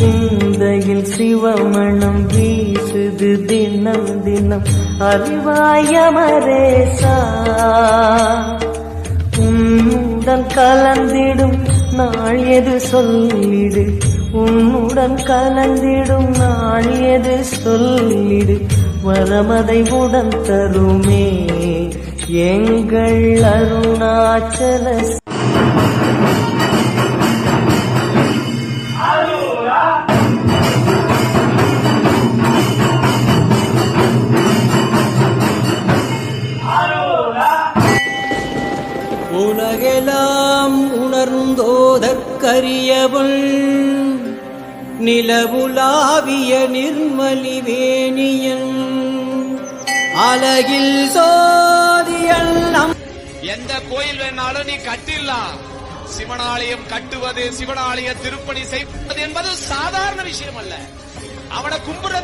சிந்தையில் சிவமணம் வீசுது தினம் தினம் அறிவாயமரேசா. உன்னுடன் கலந்திடும் நாள் எது சொல்லிடு, உன்னுடன் கலந்திடும் நாள் எது சொல்லிடு, வரமதை உடன் தருமே எங்கள் அருணாச்சல. உலகெல்லாம் உணர்ந்தோதற்கரியவள் நிலவுலாவிய நிர்மலிவேணியன் அழகில் சோதியன். எந்த கோயில் வேணாலும் நீ கட்டிடலாம். சிவனாலயம் கட்டுவது, சிவனாலய திருப்பணி செய்வது என்பது சாதாரண விஷயம் அல்ல. அவனை கும்பிடுறதுக்கு